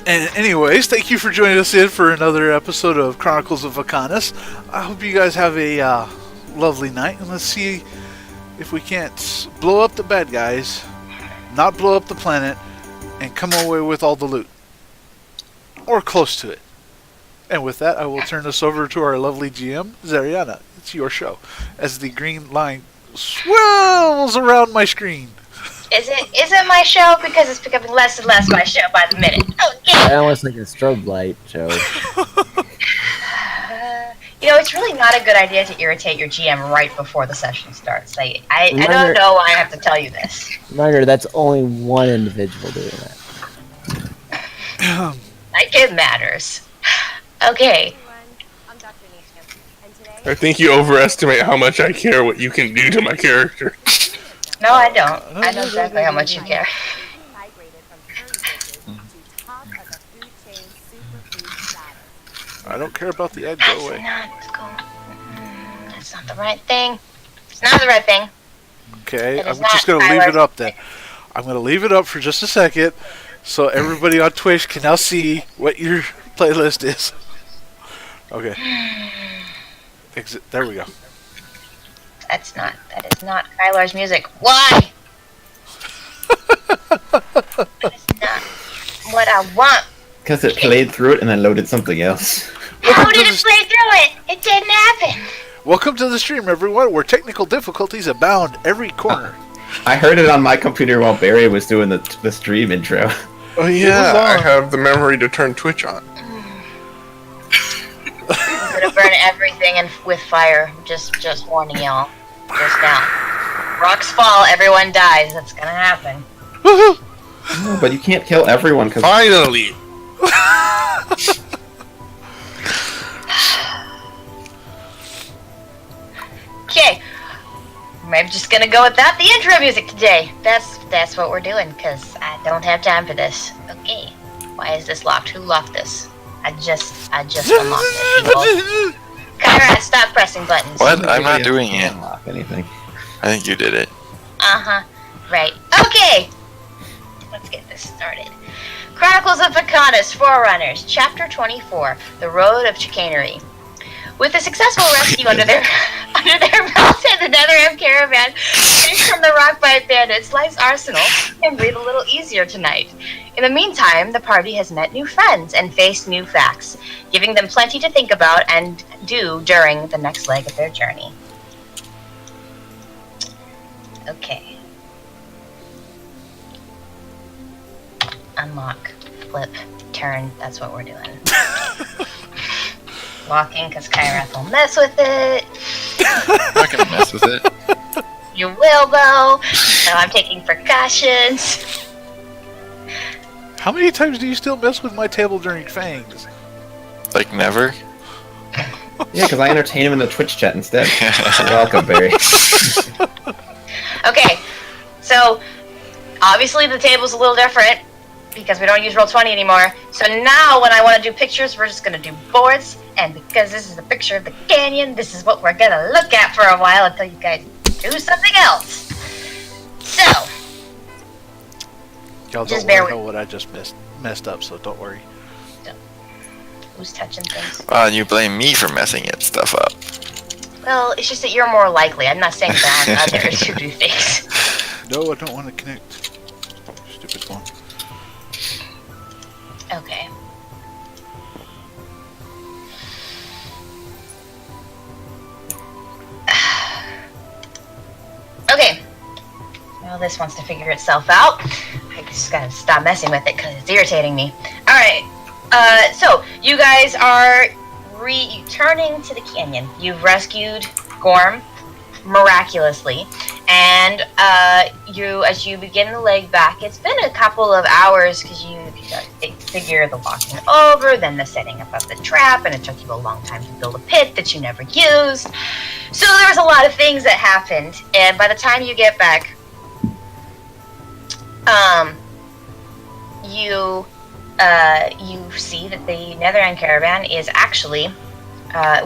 And anyways, thank you for joining us in for another episode of Chronicles of Vechaunus. I hope you guys have a lovely night, and let's see if we can't blow up the bad guys, not blow up the planet, and come away with all the loot. Or close to it. And with that, I will turn this over to our lovely GM, Zariana. It's your show. As the green line swirls around my screen. Is it my show? Because it's becoming less and less my show by the minute. Okay. I almost like a strobe light show. It's really not a good idea to irritate your GM right before the session starts. I don't know why I have to tell you this. Reminder, that's only one individual doing that. Like it matters. Okay. I think you overestimate how much I care what you can do to my character. No, I don't. I know exactly how much you care. I don't care about the egg, go away. That's not the right thing. It's not the right thing. Okay, I'm just going to leave it up then. I'm going to leave it up for just a second so everybody on Twitch can now see what your playlist is. Okay. Exit. There we go. That is not Kylar's music. Why? That is not what I want. Because it played through it and then loaded something else. How did it play through it? It didn't happen. Welcome to the stream, everyone, where technical difficulties abound every corner. I heard it on my computer while Barry was doing the stream intro. Oh yeah, I have the memory to turn Twitch on. I'm gonna burn everything with fire. Just warning y'all. Just now. Rocks fall, everyone dies. That's gonna happen. No, but you can't kill everyone because. Finally. Okay. Maybe just gonna go without the intro music today. That's what we're doing, because I don't have time for this. Okay. Why is this locked? Who locked this? I just unlocked it, people. Kyra, stop pressing buttons. What? I'm not doing it. Unlock anything. I think you did it. Uh-huh. Right. Okay! Let's get this started. Chronicles of Vechaunus, Forerunners, Chapter 24, The Road of Chicanery. With a successful rescue under their belts in the Netherim Caravan, finished from the Rockbite Bandits, life's arsenal can breathe a little easier tonight. In the meantime, the party has met new friends and faced new facts, giving them plenty to think about and do during the next leg of their journey. Okay. Unlock, flip, turn, that's what we're doing. Walking, because Kyrath will mess with it. I'm not gonna mess with it. You will, though. So I'm taking precautions. How many times do you still mess with my table during Fangs? Like never? Yeah, because I entertain him in the Twitch chat instead. You're welcome, Barry. Okay, so obviously the table's a little different because we don't use Roll20 anymore. So now when I want to do pictures, we're just going to do boards. And because this is a picture of the canyon, this is what we're going to look at for a while until you guys do something else. So, Y'all just don't know what I just messed up, so don't worry. Who's touching things? And you blame me for messing stuff up. Well, it's just that you're more likely. I'm not saying that others who do things. No, I don't want to connect. Stupid one. Okay. Okay. Well, this wants to figure itself out. I just gotta stop messing with it because it's irritating me. Alright. So, you guys are returning to the canyon. You've rescued Gorm miraculously. And as you begin the leg back, it's been a couple of hours because you figure the walking over, then the setting up of the trap, and it took you a long time to build a pit that you never used. So there was a lot of things that happened, and by the time you get back, you see that the Netherim Caravan is actually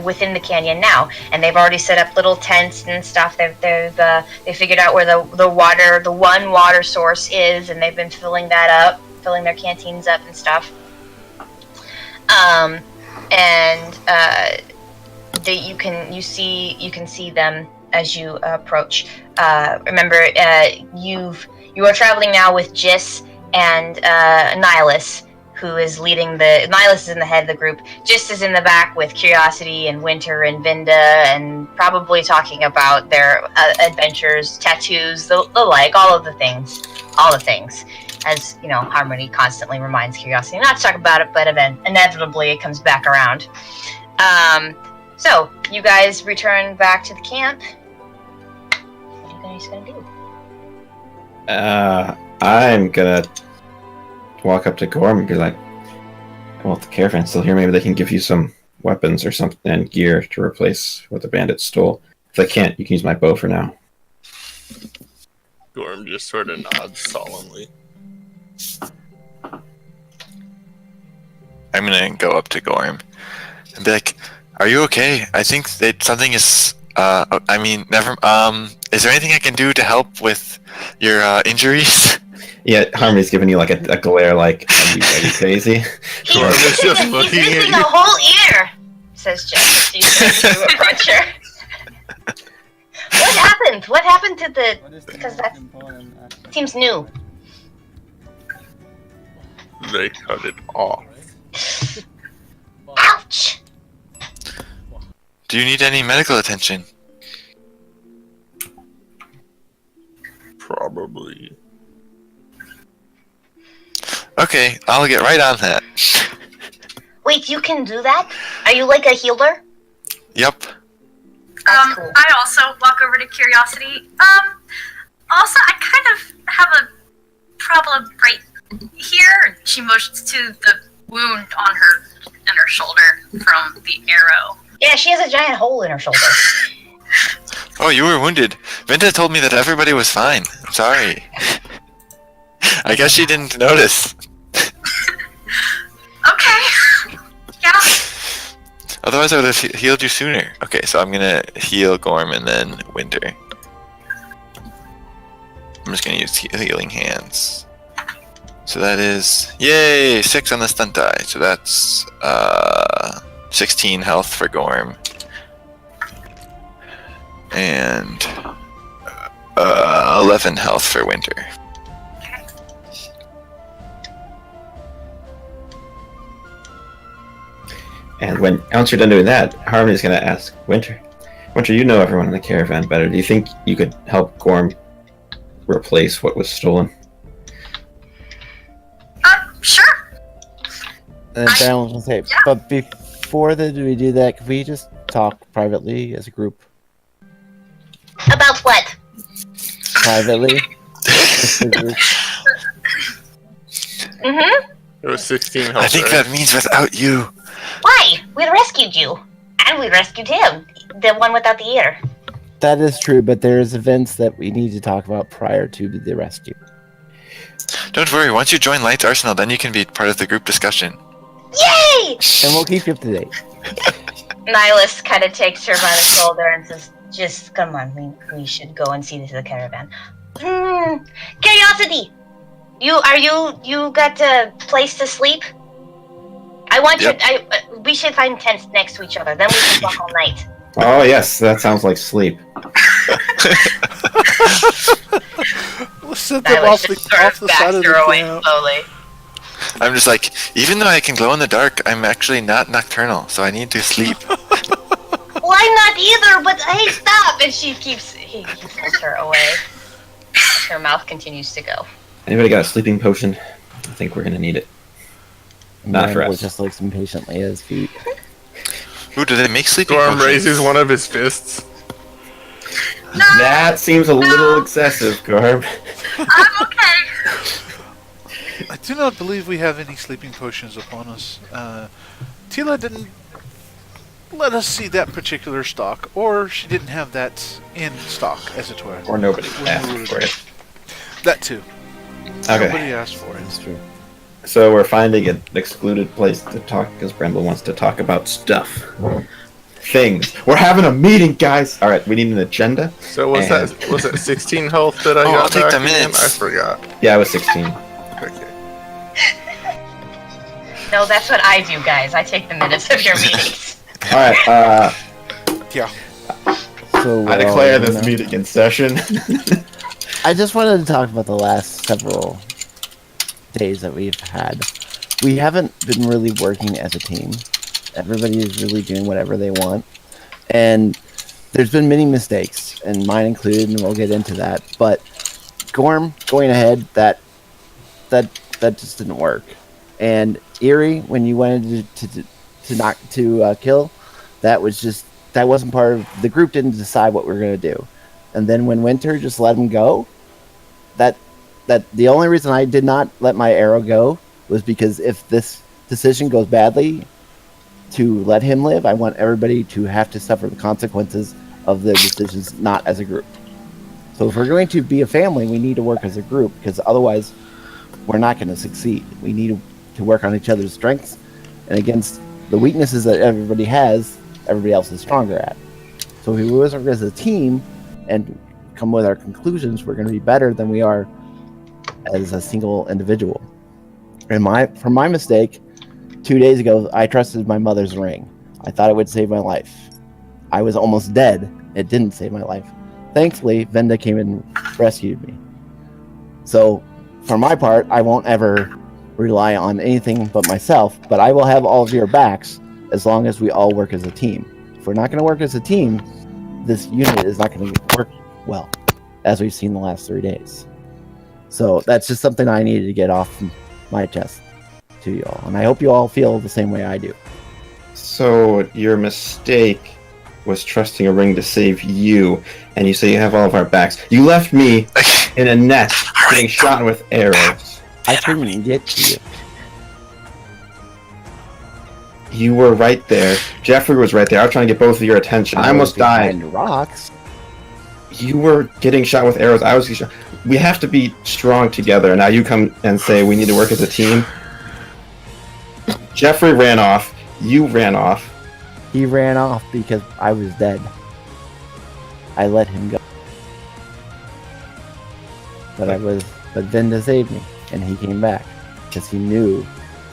within the canyon now, and they've already set up little tents and stuff. They figured out where the one water source is, and they've been filling their canteens up and stuff. You can see them as you approach. Remember, you are traveling now with Jis and Nihilus, who is leading Nihilus is in the head of the group. Jis is in the back with Curiosity and Winter and Vinda, and probably talking about their adventures, tattoos, the like, all the things. As you know, Harmony constantly reminds Curiosity not to talk about it, but inevitably it comes back around. So you guys return back to the camp. What are you guys gonna do? I'm gonna walk up to Gorm and be like, well, if the caravan's still here, maybe they can give you some weapons or something and gear to replace what the bandits stole. If they can't, you can use my bow for now. Gorm just sort of nods solemnly. I'm gonna go up to Gorm and be like, "Are you okay? I think that something is. Never. Is there anything I can do to help with your injuries?" Yeah, Harmony's giving you like a glare, like, are you crazy? Gorm is just He's looking missing at a you. whole ear, says Jess. She's going to approach her. What happened? What happened to the? Because that seems new. They cut it off. Ouch! Do you need any medical attention? Probably. Okay, I'll get right on that. Wait, you can do that? Are you like a healer? Yep. That's cool. I also walk over to Curiosity. Also, I kind of have a problem right here. She motions to the wound on her shoulder from the arrow. Yeah, she has a giant hole in her shoulder. Oh, you were wounded. Vinta told me that everybody was fine. I'm sorry. I guess she didn't notice. Okay. Yeah. Otherwise, I would have healed you sooner. Okay, so I'm gonna heal Gorm and then Winter. I'm just gonna use healing hands. So that is, yay, 6 on the stunt die. So that's 16 health for Gorm. And 11 health for Winter. And once you're done doing that, Harmony's going to ask Winter. Winter, you know everyone in the caravan better. Do you think you could help Gorm replace what was stolen? Sure. And then Baron was gonna say, but before we do that, could we just talk privately as a group? About what? Privately? Just a group. Mm-hmm. There was 16 health. I think right? that means without you. Why? We rescued you. And we rescued him. The one without the ear. That is true, but there's events that we need to talk about prior to the rescue. Don't worry, once you join Light's Arsenal, then you can be part of the group discussion. Yay! And we'll keep you up to date. Nihilus kind of takes her by the shoulder and says, just come on, we should go and see this the caravan. Curiosity! You got a place to sleep? I want Yep. we should find tents next to each other, then we can talk all night. Oh, yes, that sounds like sleep. Let's set them off the side of the camp. slowly. I'm just like, even though I can glow in the dark, I'm actually not nocturnal, so I need to sleep. Well, I'm not either, but hey, stop! And he pulls her away. Her mouth continues to go. Anybody got a sleeping potion? I think we're going to need it. Not for Baron us. just looks impatiently at his feet. Ooh, do they make sleeping Gorm potions? raises one of his fists. That seems a little excessive, Gorm. I'm okay. I do not believe we have any sleeping potions upon us. Tila didn't let us see that particular stock, or she didn't have that in stock, as it were. Or nobody When asked we were for it. That too. Okay. Nobody asked for it. That's true. So we're finding an excluded place to talk because Bramble wants to talk about stuff. things. We're having a meeting, guys. All right, we need an agenda. So was And- that 16 health that I Oh, got I'll take back the again? minutes. I forgot. Yeah, it was 16. Okay. No, that's what I do, guys. I take the minutes of your meetings. All right. Yeah. So I declare this meeting in session. I just wanted to talk about the last several days that we've had. We haven't been really working as a team. Everybody is really doing whatever they want. And there's been many mistakes, and mine included, and we'll get into that. But Gorm going ahead, that just didn't work. And Eerie, when you wanted to kill, that wasn't part of the group. Didn't decide what we were gonna do. And then when Winter just let him go, that the only reason I did not let my arrow go was because if this decision goes badly, to let him live, I want everybody to have to suffer the consequences of their decisions, not as a group. So if we're going to be a family, we need to work as a group, because otherwise we're not going to succeed. We need to work on each other's strengths, and against the weaknesses that everybody has, everybody else is stronger at. So if we work as a team and come with our conclusions, we're going to be better than we are as a single individual. And for my mistake, 2 days ago, I trusted my mother's ring. I thought it would save my life. I was almost dead. It didn't save my life. Thankfully, Venda came and rescued me. So, for my part, I won't ever rely on anything but myself, but I will have all of your backs as long as we all work as a team. If we're not going to work as a team, this unit is not going to work well, as we've seen the last 3 days. So, that's just something I needed to get off my chest to you all, and I hope you all feel the same way I do. So your mistake was trusting a ring to save you, and you say you have all of our backs. You left me in a net, getting shot with arrows. I couldn't get to you. You were right there. Jeffrey was right there. I was trying to get both of your attention. I almost died. Behind rocks. You were getting shot with arrows. I was getting shot. We have to be strong together. Now you come and say we need to work as a team. Jeffrey ran off. You ran off. He ran off because I was dead. I let him go. But Venda saved me, and he came back because he knew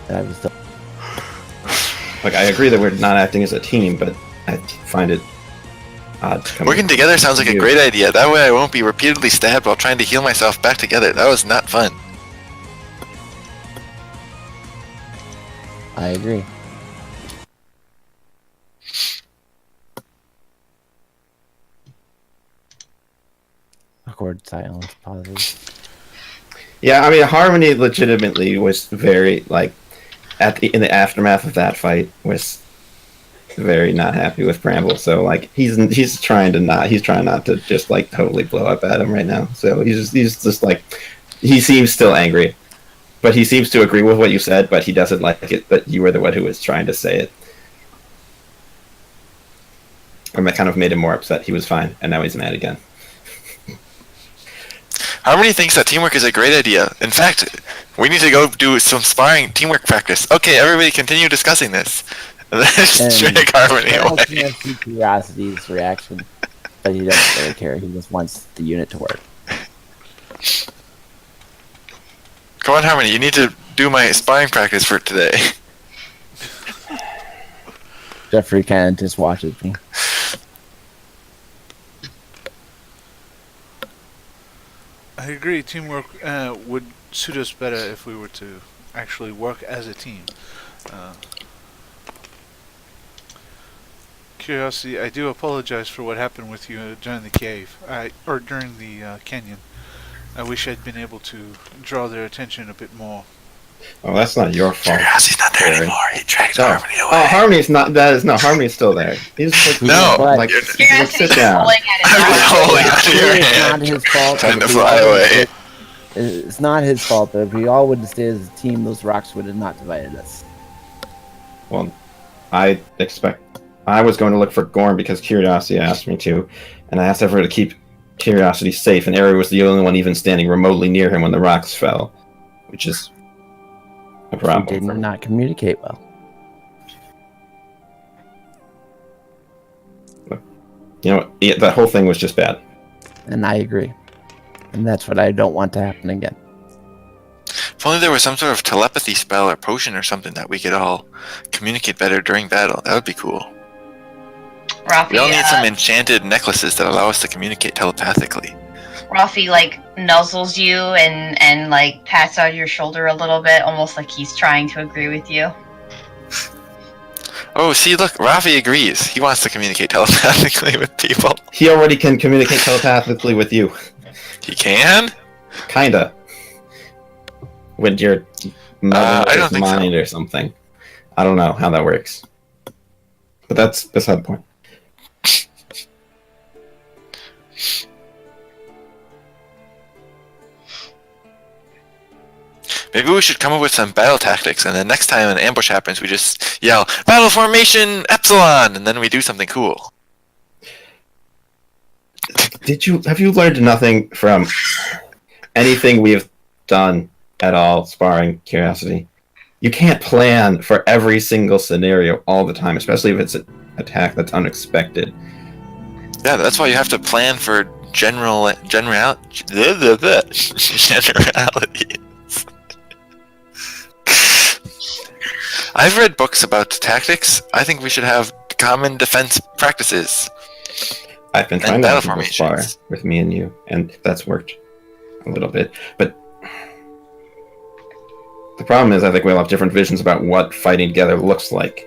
that I was still. Like, I agree that we're not acting as a team, but I find it odd. Working together sounds like a great idea. That way I won't be repeatedly stabbed while trying to heal myself back together. That was not fun. I agree. Awkward silence pauses. Yeah, I mean, Harmony legitimately was very, like, in the aftermath of that fight, was very not happy with Bramble. So, like, he's trying not to just, like, totally blow up at him right now. So he's just like, he seems still angry. But he seems to agree with what you said, but he doesn't like it that you were the one who was trying to say it. And that kind of made him more upset. He was fine, and now he's mad again. Harmony thinks that teamwork is a great idea. In fact, we need to go do some sparring teamwork practice. Okay, everybody continue discussing this. And then just drag Harmony I also away. see Curiosity's reaction, but he doesn't really care. He just wants the unit to work. Come on, Harmony, you need to do my sparring practice for today. Jeffrey kind of just watches me. I agree. Teamwork would suit us better if we were to actually work as a team. Curiosity, I do apologize for what happened with you during the cave, or during the canyon. I wish I'd been able to draw their attention a bit more. Oh, that's not your fault. Curiosity's not there anymore. He dragged Harmony away. Oh, Harmony's not. Harmony's still there. He's like, No, like, you're- sit down. Pulling at his Holding arm. onto your It's not hand. his fault. Trying to If we fly all- away. It's not his fault, but if we all would have stayed as a team, those rocks would have not divided us. Well, I was going to look for Gorm because Curiosity asked me to, and I asked everyone to keep Curiosity safe, and Ari was the only one even standing remotely near him when the rocks fell, which is a We problem. did not communicate well. that whole thing was just bad. And I agree. And that's what I don't want to happen again. If only there was some sort of telepathy spell or potion or something that we could all communicate better during battle. That would be cool. Rafi, We all need some enchanted necklaces that allow us to communicate telepathically. Rafi like nuzzles you and like pats on your shoulder a little bit, almost like he's trying to agree with you. Oh, see, look, Rafi agrees. He wants to communicate telepathically with people. He already can communicate telepathically with you. He can? Kinda. With your I don't think mind so. or something. I don't know how that works. But that's beside the point. Maybe we should come up with some battle tactics, and then next time an ambush happens, we just yell, "Battle formation, Epsilon!" and then we do something cool. Have you learned nothing from anything we have done at all, sparring Curiosity? You can't plan for every single scenario all the time, especially if it's an attack that's unexpected. Yeah, that's why you have to plan for generalities. I've read books about tactics. I think we should have common defense practices. I've been And trying to battle have people spar formations. with me and you, and that's worked a little bit. But the problem is, I think we'll have different visions about what fighting together looks like.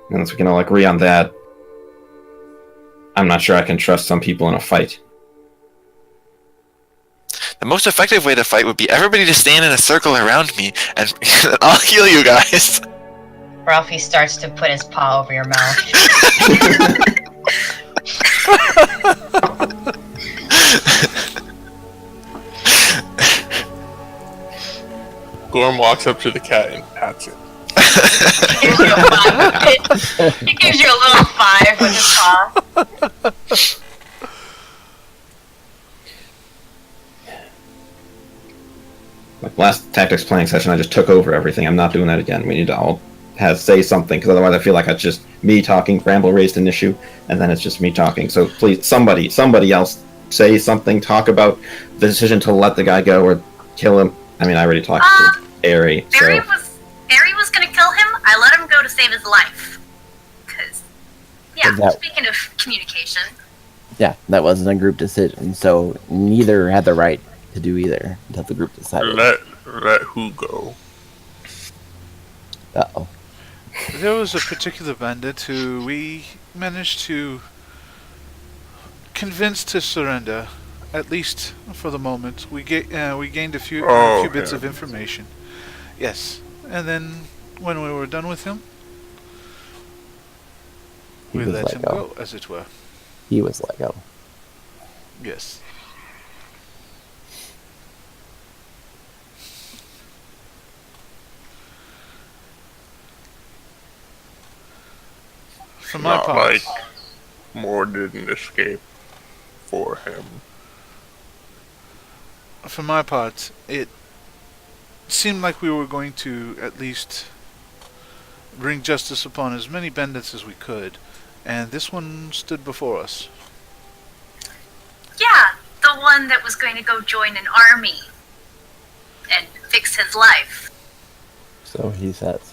And unless we can all agree on that, I'm not sure I can trust some people in a fight. The most effective way to fight would be everybody to stand in a circle around me, and I'll heal you guys. Rafi starts to put his paw over your mouth. Gorm walks up to the cat and pats it. Gives you a 5. He gives you a little 5 with his paw. Like last tactics planning session, I just took over everything. I'm not doing that again. We need to all say something, because otherwise I feel like it's just me talking. Bramble raised an issue, and then it's just me talking. So please, somebody else say something. Talk about the decision to let the guy go or kill him. I mean, I already talked to Aerie. Barry So was gonna kill him. I let him go to save his life. Cause, yeah. Speaking of communication, Yeah, that wasn't a group decision, so neither had the right to do either until the group decided. Let who go? Uh-oh. There was a particular bandit who we managed to convince to surrender, at least for the moment. We gained a few bits of information. Yes, and then when we were done with him, we let him go, as it were. He was let go. Yes. For my Not part, like more didn't escape for him. For my part, it seemed like we were going to at least bring justice upon as many bandits as we could, and this one stood before us. yeah, the one that was going to go join an army and fix his life. So he says.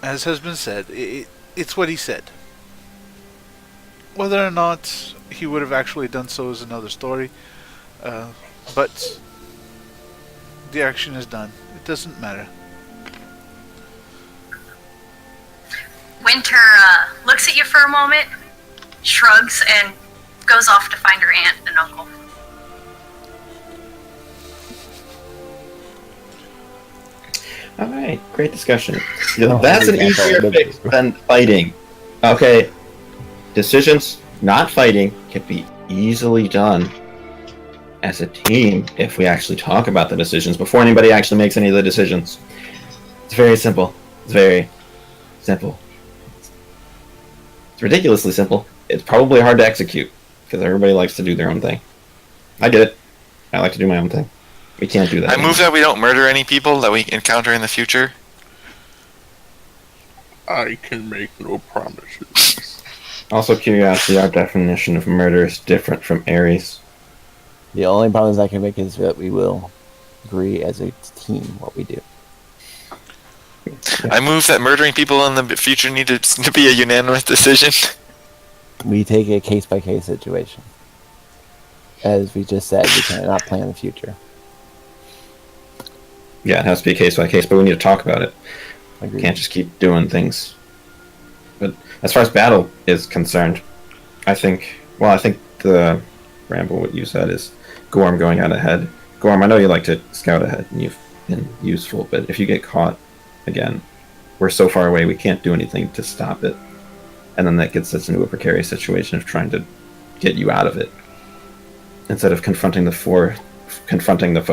As has been said, it's what he said. Whether or not he would have actually done so is another story, but the action is done. It doesn't matter. Winter looks at you for a moment, shrugs, and goes off to find her aunt and uncle. all right, great discussion. That's an easier fix than fighting. Okay, decisions, not fighting, can be easily done as a team if we actually talk about the decisions before anybody actually makes any of the decisions. It's very simple. It's very simple. It's ridiculously simple. It's probably hard to execute because everybody likes to do their own thing. I get it. I like to do my own thing. We can't do that. I move that we don't murder any people that we encounter in the future. I can make no promises. Also, curiosity, our definition of murder is different from Ares. The only promise I can make is that we will agree as a team what we do. I move that murdering people in the future needed to be a unanimous decision. We take a case-by-case situation. As we just said, we cannot plan the future. Yeah, it has to be case by case, but we need to talk about it. Agreed. Can't just keep doing things. But as far as battle is concerned, I think the ramble what you said is Gorm going out ahead. Gorm, I know you like to scout ahead and you've been useful, but if you get caught again, we're so far away we can't do anything to stop it. And then that gets us into a precarious situation of trying to get you out of it. Instead of confronting the foe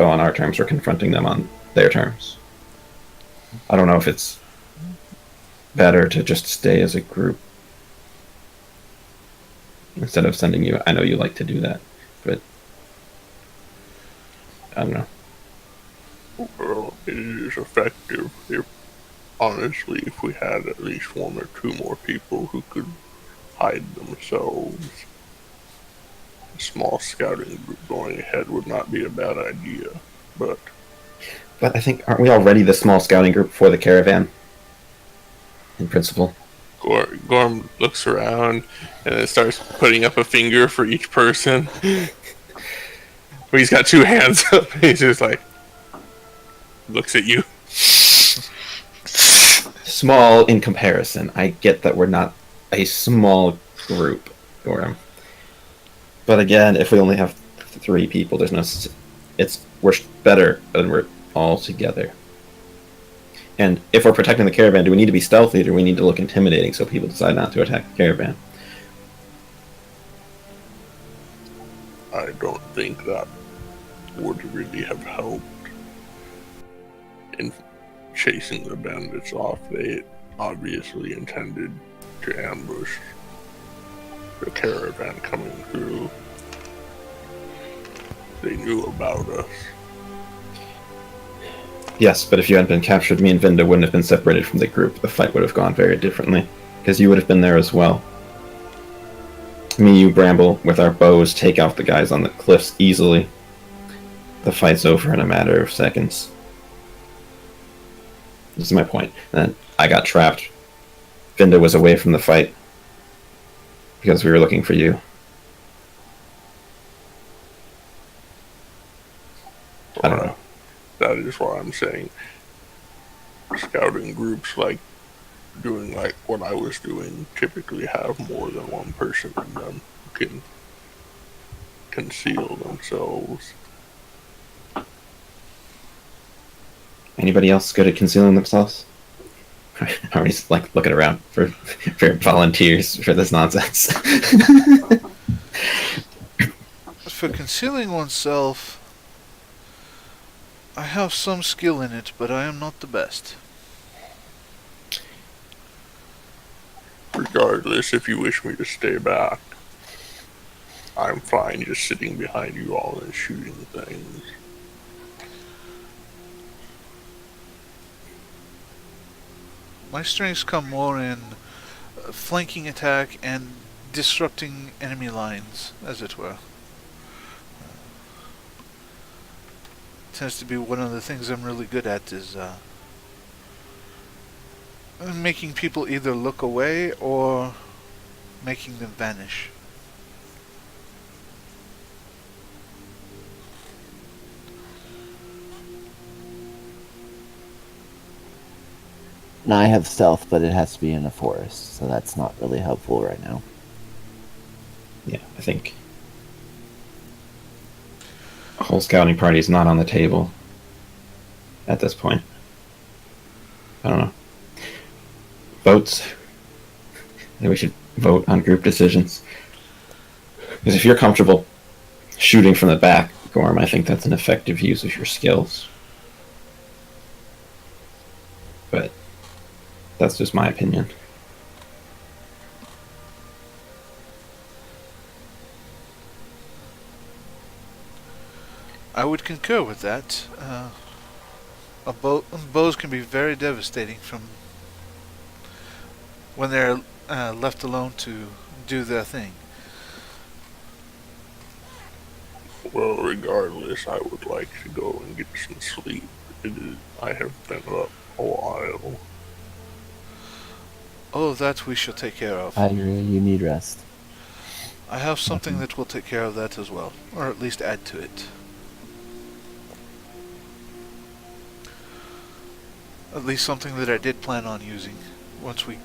on our terms, or confronting them on their terms. I don't know if it's better to just stay as a group instead of sending you. I know you like to do that, but I don't know. Well, it is effective if we had at least one or two more people who could hide themselves. A small scouting group going ahead would not be a bad idea, but I think, aren't we already the small scouting group for the caravan? In principle. Gorm looks around and then starts putting up a finger for each person. But he's got two hands up. He's just like, looks at you. Small in comparison. I get that we're not a small group, Gorm. But again, if we only have 3 people, we're better when we're all together. And if we're protecting the caravan, do we need to be stealthy, or do we need to look intimidating so people decide not to attack the caravan? I don't think that would really have helped in chasing the bandits off. They obviously intended to ambush the caravan coming through. They knew about us. Yes, but if you hadn't been captured, me and Vinda wouldn't have been separated from the group. The fight would have gone very differently, because you would have been there as well. Me, you, Bramble, with our bows, take out the guys on the cliffs easily. The fight's over in a matter of seconds. This is my point. And then I got trapped. Vinda was away from the fight, because we were looking for you. I don't know. That is why I'm saying scouting groups doing what I was doing typically have more than one person in them who can conceal themselves. Anybody else good at concealing themselves? Are we just looking around for volunteers for this nonsense? For concealing oneself, I have some skill in it, but I am not the best. Regardless, if you wish me to stay back, I'm fine just sitting behind you all and shooting things. My strengths come more in flanking attack and disrupting enemy lines, as it were. Tends to be one of the things I'm really good at is making people either look away or making them vanish. Now I have stealth, but it has to be in a forest, so that's not really helpful right now. Yeah, I think a whole scouting party is not on the table at this point. I don't know. Votes. I think we should vote on group decisions. Because if you're comfortable shooting from the back, Gorm, I think that's an effective use of your skills. But that's just my opinion. I would concur with that. Bows can be very devastating from when they're left alone to do their thing. Well, regardless, I would like to go and get some sleep. I have been up a while. Oh, that we shall take care of. I agree. You need rest. I have something that will take care of that as well, or at least add to it. At least something that I did plan on using once we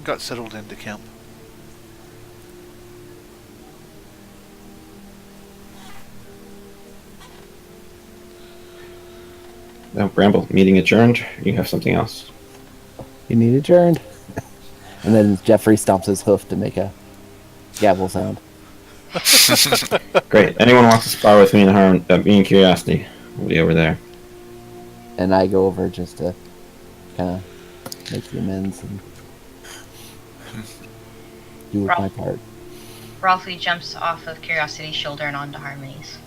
got settled into camp. No, Bramble, meeting adjourned. You have something else. You need adjourned. And then Jeffrey stomps his hoof to make a gavel sound. Great. Anyone wants to spar with me and Curiosity? We'll be over there. And I go over just to kind of make the amends and do my part. Ralphie jumps off of Curiosity's shoulder and onto Harmony's.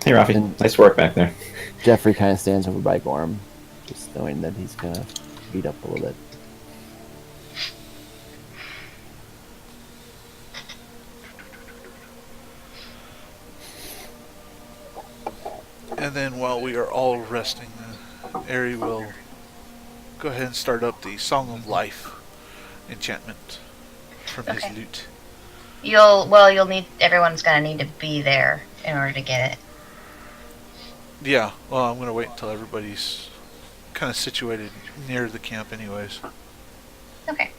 Hey, Rafi. Nice work back there. Jeffrey kind of stands over by Gorm, just knowing that he's gonna beat up a little bit. And then while we are all resting, Ari will go ahead and start up the Song of Life enchantment from his lute. Everyone's gonna need to be there in order to get it. Yeah, well, I'm going to wait until everybody's kind of situated near the camp anyways. Okay.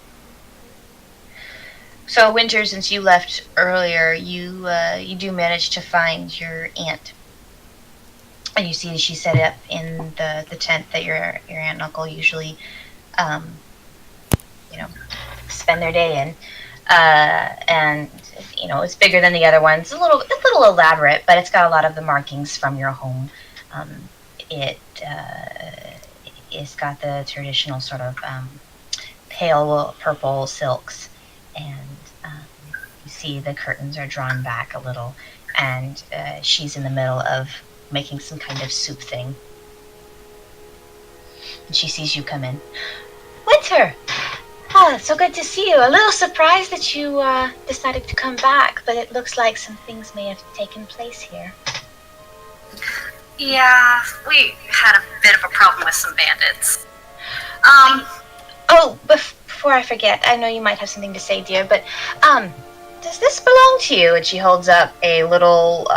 So, Winter, since you left earlier, you do manage to find your aunt. And you see that she's set up in the tent that your aunt and uncle usually, spend their day in. And, it's bigger than the other ones. A little elaborate, but it's got a lot of the markings from your home. It's got the traditional sort of pale purple silks, and you see the curtains are drawn back a little, and she's in the middle of making some kind of soup thing. And she sees you come in. Winter! Oh, it's so good to see you. A little surprised that you decided to come back, but it looks like some things may have taken place here. Yeah, we had a bit of a problem with some bandits. Before I forget, I know you might have something to say, dear, but does this belong to you? And she holds up a little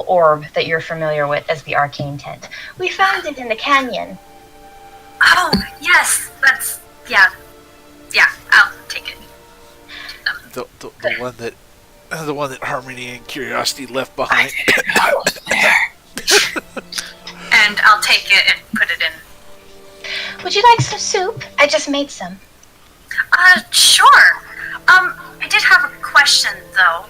orb that you're familiar with as the arcane tent. We found it in the canyon. Oh, yes, yeah, I'll take it. The one that Harmony and Curiosity left behind. And I'll take it and put it in. Would you like some soup? I just made some. Sure. I did have a question, though.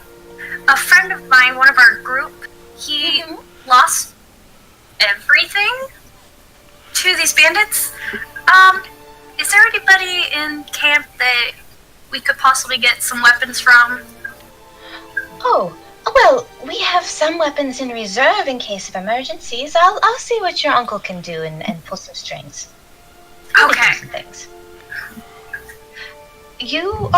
A friend of mine, one of our group, he lost everything to these bandits. Is there anybody in camp that we could possibly get some weapons from? Oh, well, we have some weapons in reserve in case of emergencies. I'll see what your uncle can do and pull some strings. Okay. Some things. Are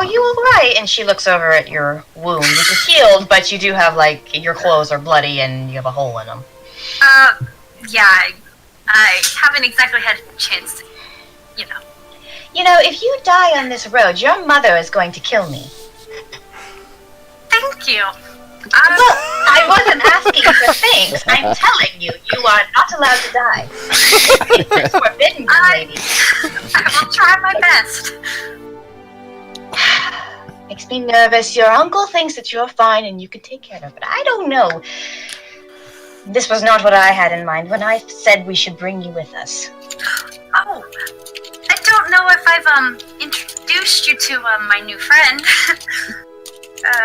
you alright? And she looks over at your wound, which is healed, but you do have, your clothes are bloody and you have a hole in them. Yeah, I haven't exactly had a chance to, if you die on this road, your mother is going to kill me. Thank you. Look, I wasn't asking for things. I'm telling you, you are not allowed to die. It's forbidden, lady. I will try my best. Makes me nervous. Your uncle thinks that you're fine and you can take care of it. I don't know. This was not what I had in mind when I said we should bring you with us. Oh, I don't know if I've introduced you to my new friend.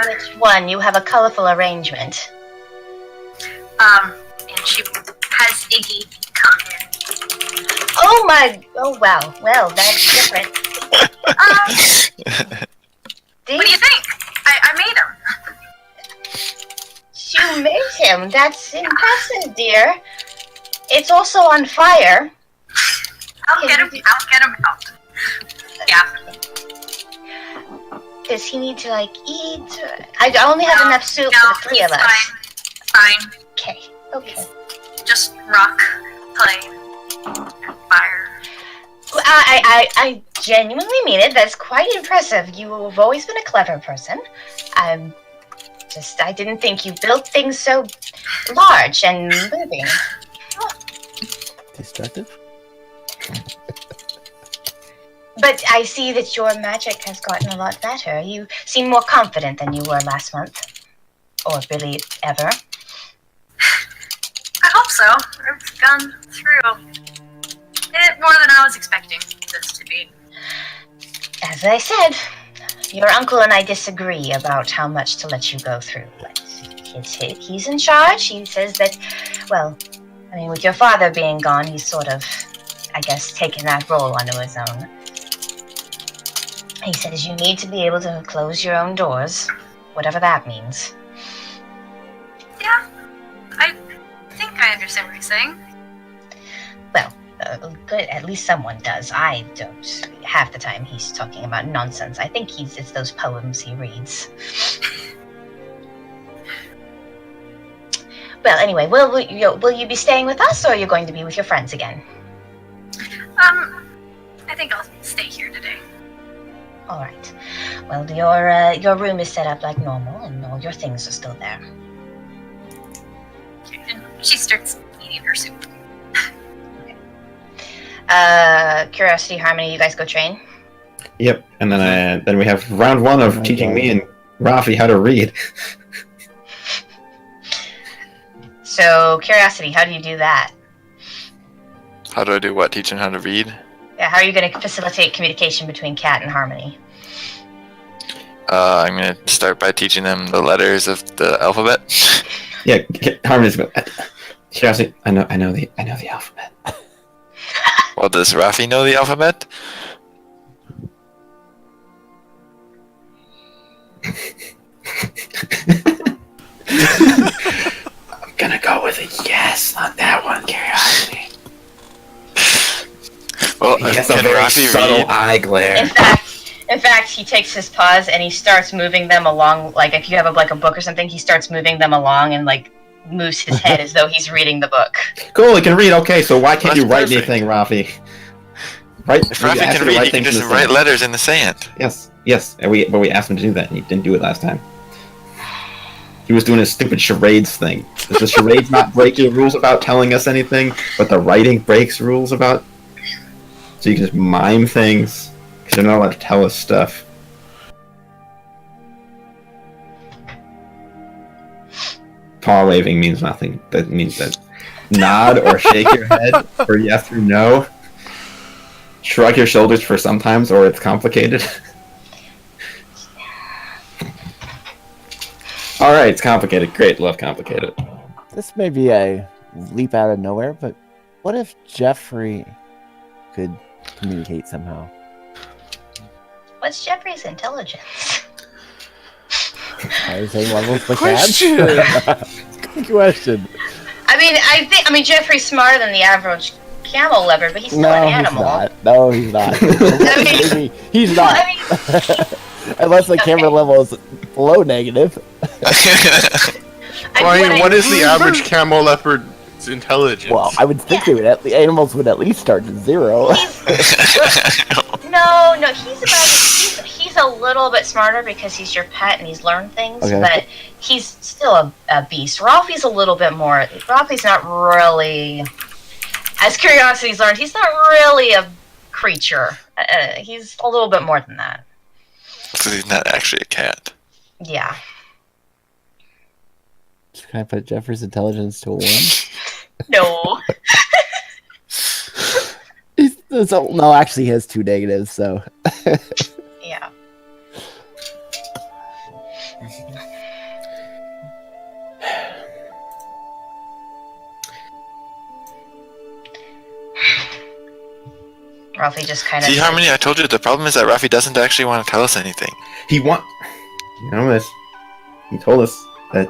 Which one? You have a colorful arrangement. And she has Iggy come in. Oh wow. Well, that's different. What do you think? I made him. You made him? That's impressive, dear. It's also on fire. I'll get him out. Yeah. Does he need to, like, eat? I only have enough soup No, for the 3 of us. Fine. Okay. Okay. Just rock, play, and fire. Well, I genuinely mean it. That's quite impressive. You've always been a clever person. I didn't think you built things so large and moving. Destructive? But I see that your magic has gotten a lot better. You seem more confident than you were last month. Or really ever. I hope so. I've gone through it more than I was expecting this to be. As I said, your uncle and I disagree about how much to let you go through. But he's in charge. He says that, well, I mean, with your father being gone, he's sort of, I guess, taken that role onto his own. He says you need to be able to close your own doors, whatever that means. Yeah, I think I understand what he's saying. Well, good. At least someone does. I don't. Half the time he's talking about nonsense. I think it's those poems he reads. Well, anyway, will you be staying with us, or are you going to be with your friends again? I think I'll stay here today. All right. Well, your room is set up like normal, and all your things are still there. And she starts eating her soup. Curiosity, Harmony, you guys go train? Yep, and then we have round 1 of teaching me and Rafi how to read. So, Curiosity, how do you do that? How do I do what? Teach him how to read? Yeah, how are you going to facilitate communication between Cat and Harmony? I'm going to start by teaching them the letters of the alphabet. Yeah, Harmony's go. Curiosity, I know the alphabet. Well, does Rafi know the alphabet? I'm gonna go with a yes on that one, Curiosity. Well, He has a can very Rafi subtle read? eye glare. In fact, he takes his paws and he starts moving them along. Like if you have a book or something, he starts moving them along and like moves his head as though he's reading the book. Cool, he can read. Okay, so why can't That's you write perfect. anything, Rafi? Right? If Rafi can read, he can just write letters in the sand. Yes, and we asked him to do that, and he didn't do it last time. He was doing his stupid charades thing. Does the charades not break your rules about telling us anything, but the writing breaks rules about? So you can just mime things, because you're not allowed to tell us stuff. Paw waving means nothing. That means that nod or shake your head for yes or no. Shrug your shoulders for sometimes, or it's complicated. Alright, it's complicated. Great, love complicated. This may be a leap out of nowhere, but what if Jeffrey could communicate somehow? What's Jeffrey's intelligence? Are the same level as the Question! Good question. I mean, Jeffrey's smarter than the average camel leopard, but he's still an animal. No, he's not. Maybe he's not. I mean, Unless the camera level is below negative. What is the average camel leopard's intelligence? Well, I would think the animals would at least start at 0. No, he's a little bit smarter because he's your pet and he's learned things, Okay. but he's still a beast. Ralphie's a little bit more. Ralphie's not really, as Curiosity's learned, he's not really a creature. He's a little bit more than that. So he's not actually a cat. Yeah. Can I put Jeffrey's intelligence to 1? No. No, actually, he has 2 negatives, so. Yeah. Ralphie just kind of. See, Harmony, I told you the problem is that Rafi doesn't actually want to tell us anything. You know this. He told us that.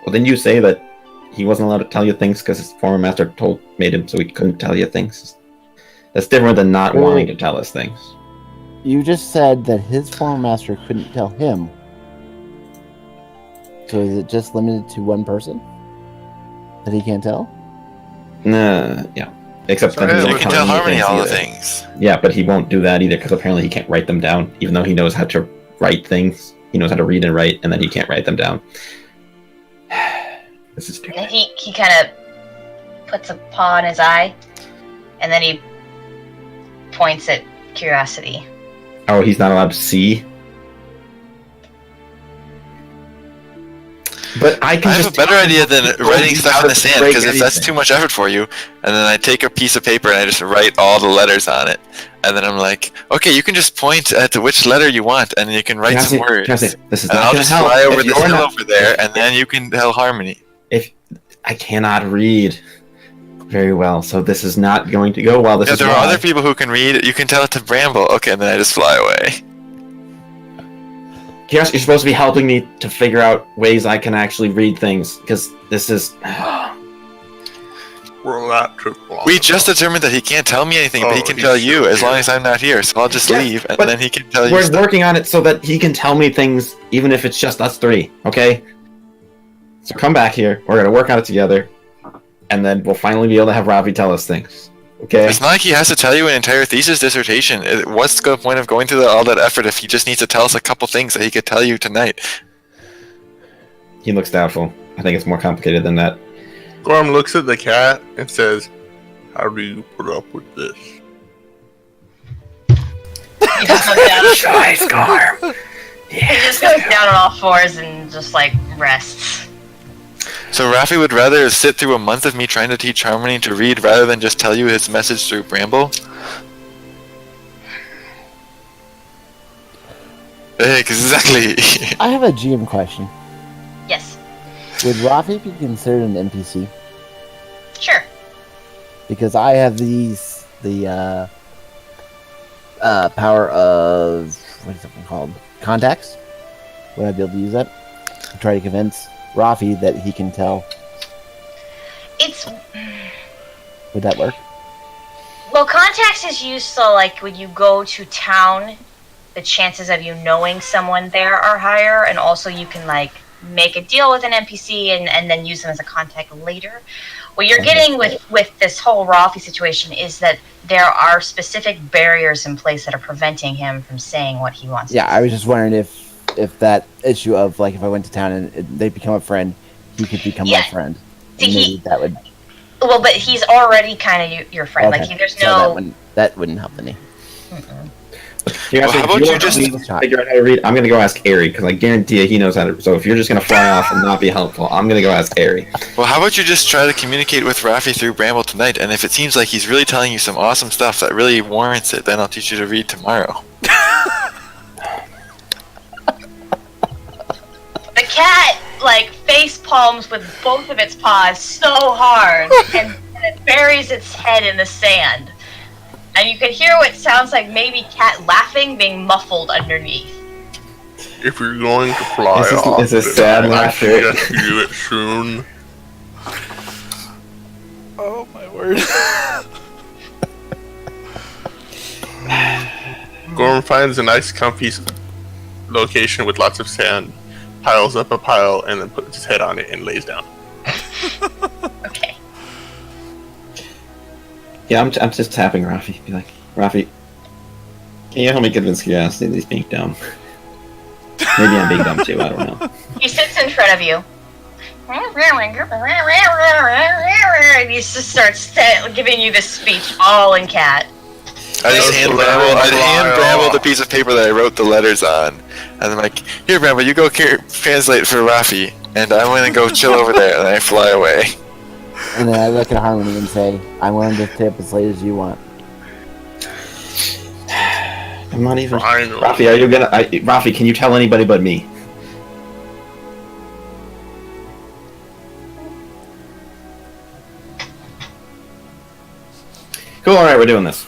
Well, didn't you say that he wasn't allowed to tell you things because his former master made him so he couldn't tell you things? That's different than not wanting to tell us things. You just said that his former master couldn't tell him. So is it just limited to one person that he can't tell? Yeah. Except So, that yeah, he You can't can tell tell Harmony things all the either. things. Yeah, but he won't do that either because apparently he can't write them down, even though he knows how to write things. He knows how to read and write, and then he can't write them down. This is And stupid. then he kind of puts a paw in his eye, and then he points at Curiosity. Oh, he's not allowed to see? But I can I have a just better tell idea him than how to writing break stuff in the sand, break because if that's anything. too much effort for you, and then I take a piece of paper and I just write all the letters on it, and then I'm like, okay, you can just point at which letter you want, and you can write some words. This is And not I'll gonna just help. fly over If this you're hill not- over there, and then you can tell Harmony. If I cannot read very well, so this is not going to go well. This Yeah, is there are why. other people who can read. You can tell it to Bramble. Okay, and then I just fly away. Curiosity, you're supposed to be helping me to figure out ways I can actually read things, because this is... Well, that took long We just enough. determined that he can't tell me anything, but he Oh, can he's tell you still as long here. as I'm not here. So I'll just Yeah, leave, and but then he can tell you We're stuff. working on it so that he can tell me things, even if it's just us three, okay? So come back here, we're gonna work on it together, and then we'll finally be able to have Ravi tell us things, okay? It's not like he has to tell you an entire thesis dissertation. What's the point of going through all that effort if he just needs to tell us a couple things that he could tell you tonight? He looks doubtful. I think it's more complicated than that. Gorm looks at the cat and says, "How do you put up with this?" He just goes down. Choice, Gorm! He just goes down on all fours and just like rests. So Rafi would rather sit through a month of me trying to teach Harmony to read rather than just tell you his message through Bramble? Exactly. I have a GM question. Yes, Would Rafi be considered an NPC? sure. Because I have the power of, what is it called? Contacts? Would I be able to use that? To try to convince Rafi that he can tell. It's Would that work? well, contacts is used so like when you go to town, the chances of you knowing someone there are higher, and also you can like make a deal with an NPC and then use them as a contact later. What you're getting with this whole Rafi situation is that there are specific barriers in place that are preventing him from saying what he wants. Yeah, to I was just wondering if that issue of like if I went to town and they become a friend, he could become Yeah. my friend. See, And maybe that would. Well, but he's already kind of your friend. Okay. Like there's So no. that wouldn't help any. Well, how about you just figure out how to read? I'm gonna go ask Ari, because I guarantee you he knows how to... So if you're just gonna fly off and not be helpful, I'm gonna go ask Ari. Well, how about you just try to communicate with Rafi through Bramble tonight, and if it seems like he's really telling you some awesome stuff that really warrants it, then I'll teach you to read tomorrow. The cat like face palms with both of its paws so hard and it buries its head in the sand. And you can hear what sounds like maybe cat laughing being muffled underneath. If you're going to fly Is this- off, is this then sad I laughter? suggest you do it soon. Oh my word. Gorm finds a nice comfy location with lots of sand, piles up a pile, and then puts his head on it and lays down. Okay. Yeah, I'm just tapping Rafi. Be like, Rafi, can you help me convince Curiosity that he's being dumb? Maybe I'm being dumb too, I don't know. He sits in front of you. And he just starts giving you this speech all in cat. I just hand Bramble the piece of paper that I wrote the letters on, and I'm like, "Here, Bramble, you go translate for Rafi, and I'm gonna go chill over there." And I fly away. And then I look at Harmony and say, I'm willing to stay up as late as you want. I'm not even... Finally. Rafi, are you gonna... Rafi, can you tell anybody but me? Cool, alright, we're doing this.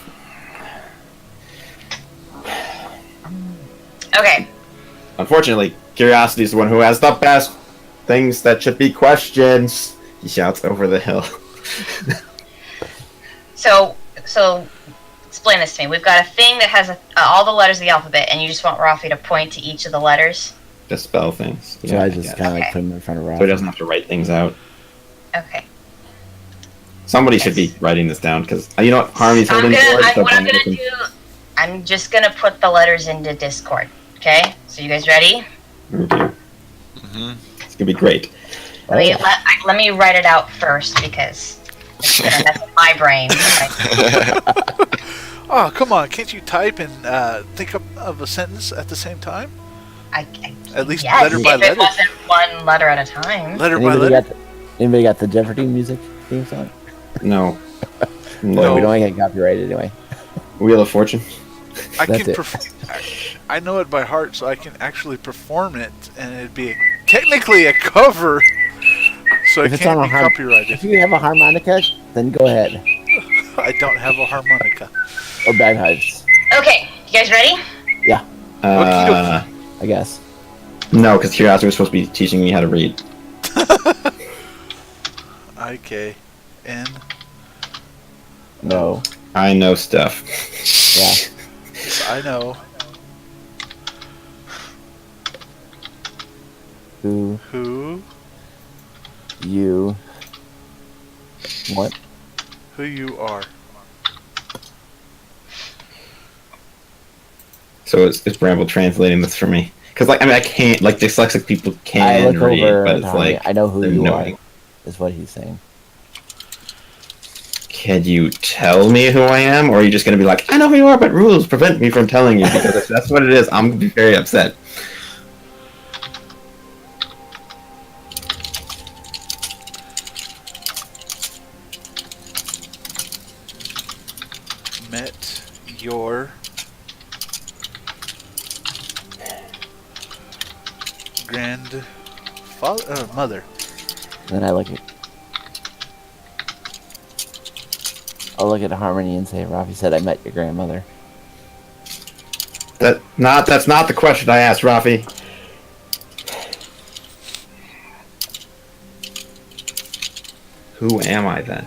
Okay. Unfortunately, Curiosity is the one who has the best things that should be questions. He shouts over the hill. So explain this to me. We've got a thing that has all the letters of the alphabet, and you just want Rafi to point to each of the letters? To spell things. So I just guess. kind of Okay. like put him in front of Rob. So he doesn't have to write things out. Okay. Somebody should be writing this down because you know what? Harmony's holding board. What I'm gonna do, I'm just gonna put the letters into Discord. Okay? So you guys ready? Mm-hmm. It's gonna be great. Let me write it out first because it's gonna mess with my brain. Oh, come on. Can't you type and think of a sentence at the same time? At least yes, letter by if letter. it wasn't one letter at a time. Letter by letter. Anybody got the Jeopardy music theme song? No. No, we don't get copyrighted anyway. Wheel of Fortune. I That's can. it. I know it by heart, so I can actually perform it, and it'd be technically a cover, so If it it's can't on a be harm- copyrighted. If you have a harmonica, then go ahead. I don't have a harmonica. Or bagpipes, Okay, you guys ready? I guess. No, because Curiosity was supposed to be teaching me how to read. I-K-N. No. I know stuff. Yeah. I know. Who you what? Who you are. So is Bramble translating this for me? Because I can't. Dyslexic people I can look read, over but at it's Tommy. I know who they're you annoying. are, is what he's saying. Can you tell me who I am, or are you just going to be like, I know who you are, but rules prevent me from telling you? Because if that's what it is, I'm going to be very upset. Met your grandfather, mother. Then I'll look at Harmony and say, Rafi said I met your grandmother. That's not the question I asked, Rafi. Who am I then?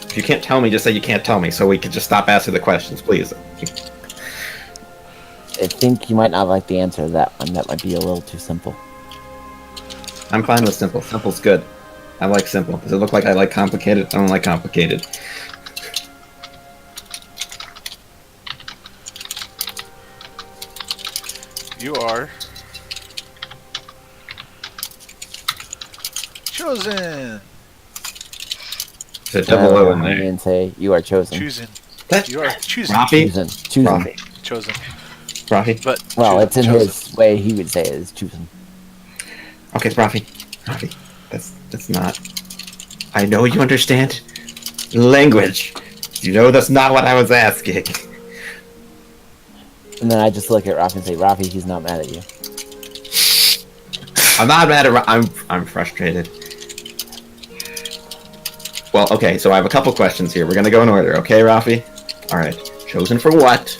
If you can't tell me, just say you can't tell me, so we can just stop asking the questions, please. I think you might not like the answer to that one. That might be a little too simple. I'm fine with simple. Simple's good. I like simple. Does it look like I like complicated? I don't like complicated. You are chosen. There's a double O in Harmony there. and say, you are chosen. Chosen. That, You are chosen. Rafi? Chosen. Rafi. Chosen. Rafi? But Well, it's in chosen. his way. He would say it is chosen. Okay, it's Rafi. Rafi. That's not... I know you understand language. You know that's not what I was asking. And then I just look at Rafi and say, Rafi, he's not mad at you. I'm not mad at I'm frustrated. Well, okay, so I have a couple questions here. We're gonna go in order, okay, Rafi? Alright. Chosen for what?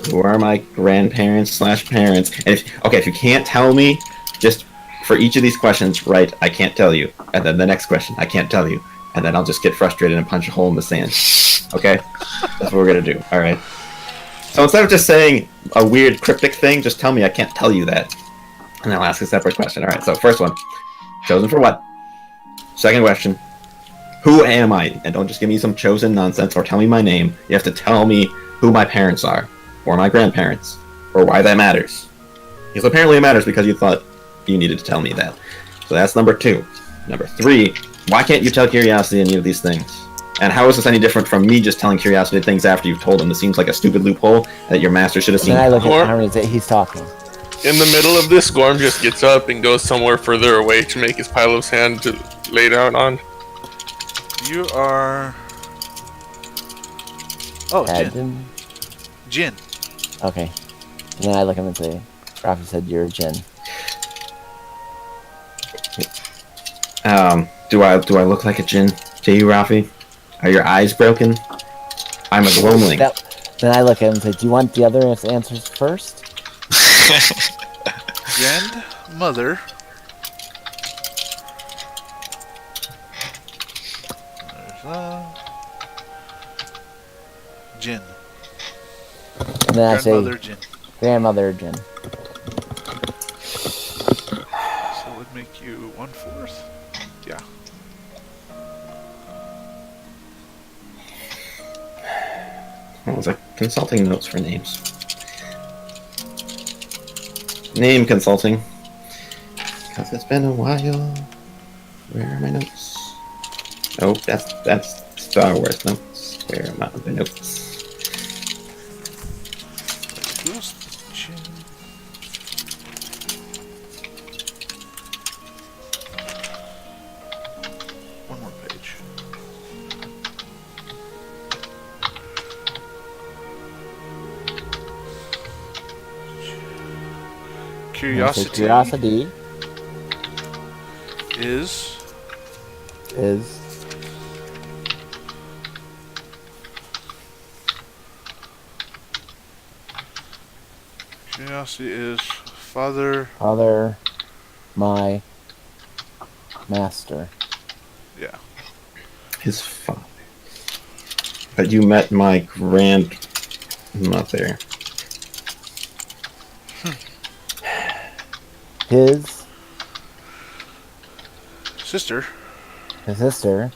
Who are my grandparents / parents? And if you can't tell me, just for each of these questions, write, I can't tell you. And then the next question, I can't tell you. And then I'll just get frustrated and punch a hole in the sand. Okay? That's what we're gonna do. Alright. So instead of just saying a weird cryptic thing, just tell me I can't tell you that. And then I'll ask a separate question. Alright, so first one. Chosen for what? Second question. Who am I? And don't just give me some chosen nonsense or tell me my name. You have to tell me who my parents are. Or my grandparents. Or why that matters. Because apparently it matters because you thought you needed to tell me that. So that's number 2. Number 3. Why can't you tell Curiosity any of these things? And how is this any different from me just telling Curiosity things after you've told him? This seems like a stupid loophole that your master should have And seen. then I look Or- at Harmony and say, he's talking. In the middle of this, Gorm just gets up and goes somewhere further away to make his pile of sand to lay down on. You are. Oh, Jin. Adin? Jin. Okay. And then I look at him and say, Rafi said you're a Jin. Do I look like a Jinn to you, Rafi? Are your eyes broken? I'm a gloamling. Then I look at him and say, do you want the other answers first? Grandmother. Jin. And then I say Grandmother Jin. grandmother Jin. So it would make you 1/4. Yeah. What was I consulting notes for names? Name consulting. Because it's been a while. Where are my notes? Oh, that's Star Wars notes. Where are my other notes? Who's Jin? One more page. Curiosity is father. father, my master. Yeah. His father. But you met my grandmother. His Sister. sister.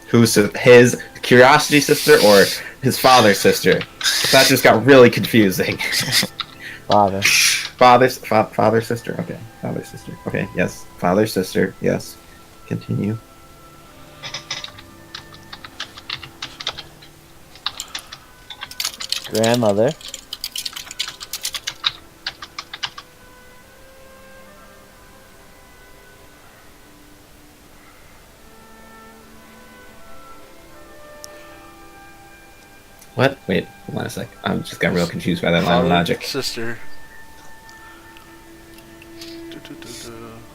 Who's his curiosity sister or his father's sister? That just got really confusing. Father. Father's sister. Okay, father's sister. Okay, yes, father's sister. Yes. Continue. Grandmother. What? Wait, hold on a sec. I just got real confused by that line of logic. Sister.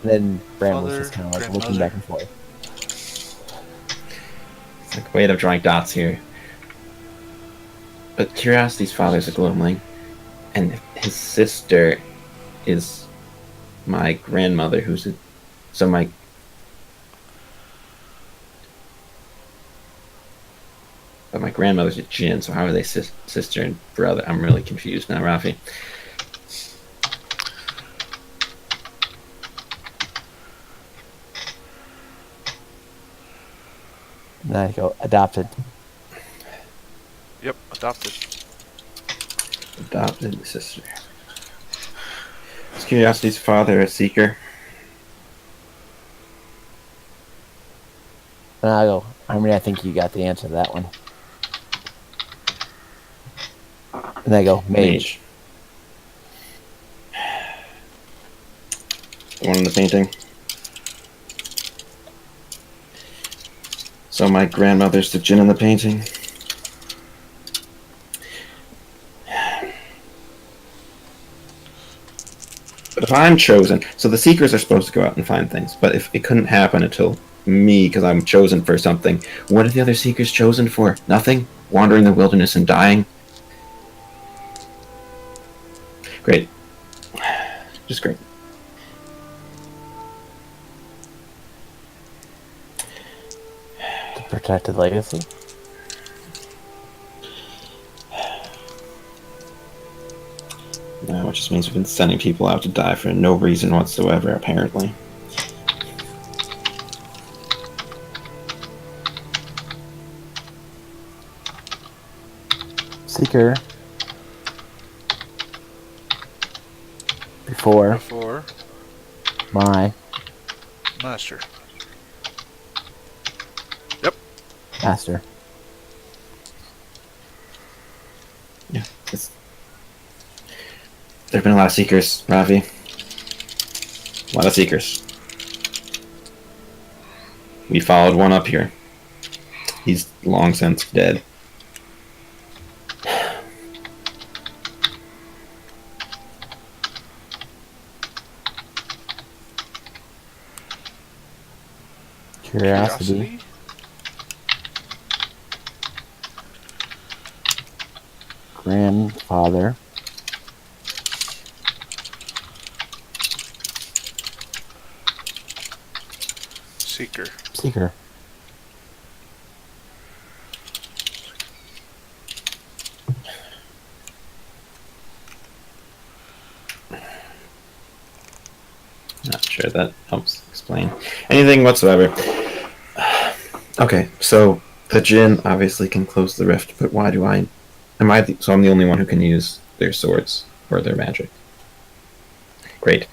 Then Bram was Father, just kind of like grandmother. looking back and forth. It's like a way of drawing dots here. But Curiosity's father's a gloamling, and his sister is my grandmother, who's a... So my... But my grandmother's a Jinn, so how are they sister and brother? I'm really confused now, Rafi. And then I go adopted. Yep, adopted. Adopted sister. Is Curiosity's father a seeker? And I go, Harmony, I think you got the answer to that one. And I go, mage. The one in the painting. So my grandmother's the Jinn in the painting. But if I'm chosen, so the seekers are supposed to go out and find things, but if it couldn't happen until me, because I'm chosen for something, what are the other seekers chosen for? Nothing? Wandering the wilderness and dying? Great. Just great. The protected legacy. No, which just means we've been sending people out to die for no reason whatsoever, apparently. Seeker. Before my master. master. Yeah, there have been a lot of seekers, Ravi. A lot of seekers. We followed one up here. He's long since dead. Curiosity. Grandfather. Seeker. Seeker. Not sure that helps explain anything whatsoever. Okay, so the Jinn obviously can close the rift, but why do I? So I'm the only one who can use their swords or their magic. Great.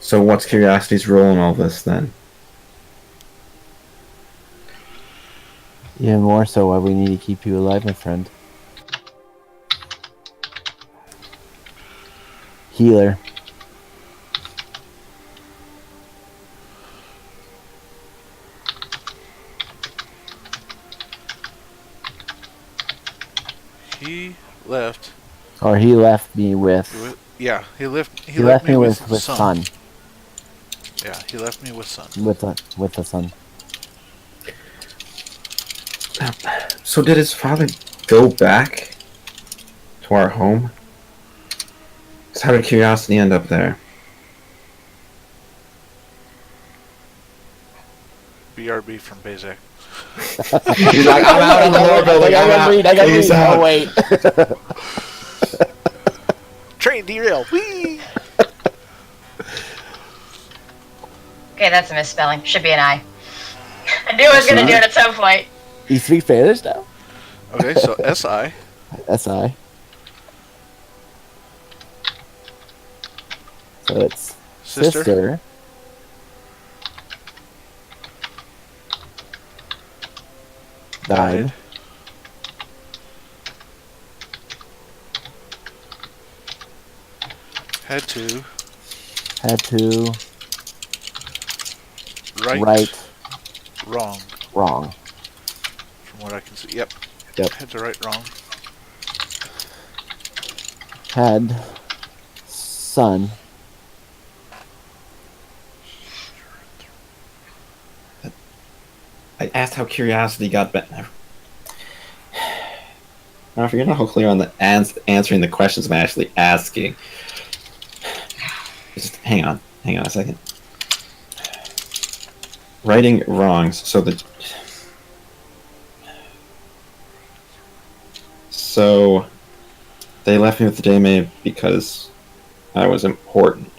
So what's Curiosity's role in all this then? Even more so why we need to keep you alive, my friend. Healer. He left. Or he left me with... Yeah, he left me with Sun. Yeah, he left me with Sun. With the Sun. So did his father go back to our home? So how did Curiosity end up there? BRB from Bezek. He's like, I'm out on the lower building. I'm out. I got Peace read. out. Oh, wait. Train derail. Whee! Okay, that's a misspelling. Should be an I. I knew I was gonna do it at some point. You speak Spanish now? Okay, so SI. SI. So it's sister. Died. Had to. Right. Wrong. From what I can see. Yep. Had to right wrong. Had son. I asked how Curiosity got back. Now, if you're not clear on the answering the questions I'm actually asking, just hang on a second. Righting wrongs. So they left me with the Daemon because I was important.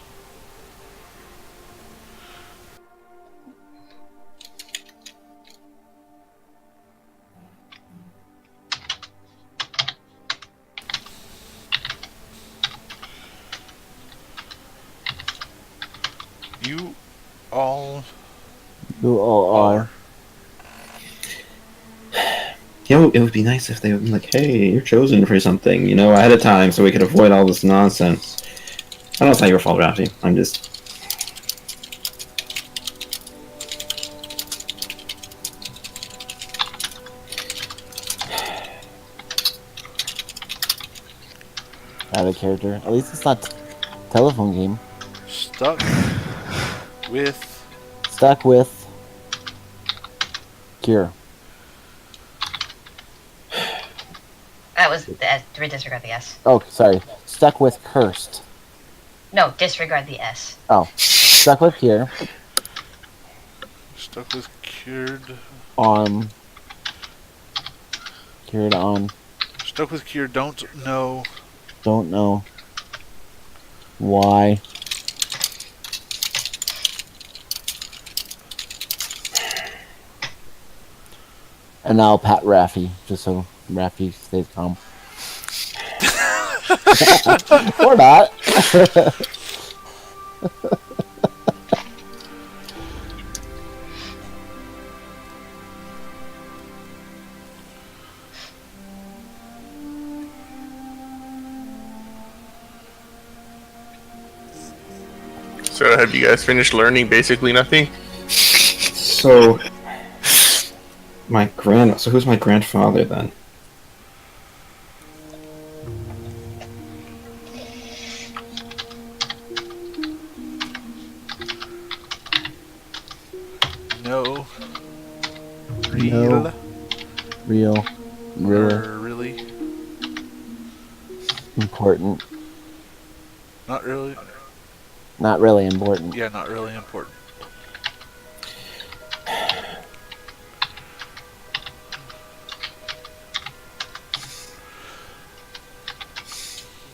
You all are. You know, it would be nice if they would be like, hey, you're chosen for something, ahead of time so we could avoid all this nonsense. I know it's not your fault, Rafty. I'm just... Out of character. At least it's not telephone game. Stuck with Cure. That was the S. Disregard the S. Oh, sorry. Stuck with cursed. No, disregard the S. Oh. Stuck with Cure. Stuck with cured. Cured on. Stuck with cure. Don't know why. And now pat Raffy, just so Raffy stays calm. Or not. So have you guys finished learning basically nothing? So who's my grandfather then? No. Real. Really. Important. Not really. Not really important. Yeah, not really important.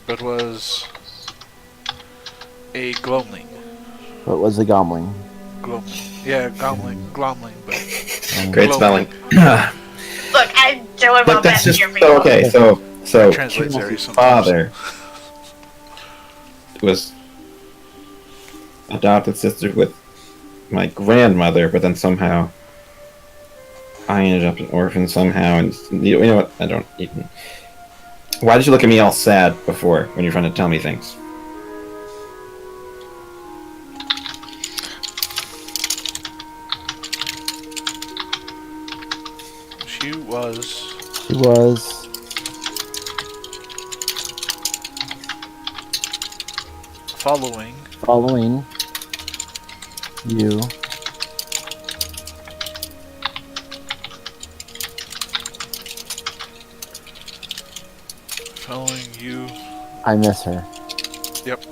But was a gloamling. What was the gomling? Gloamling. Yeah, glomling, but Great gloamling. spelling. Look, I'm doing my Look, that's best just here for so you. okay. So Translates very Timothy's sometimes. father was adopted sister with my grandmother, but then somehow I ended up an orphan somehow. And you know what? I don't even. Why did you look at me all sad before when you're trying to tell me things? She was He was following you. Following you. I miss her. Yep.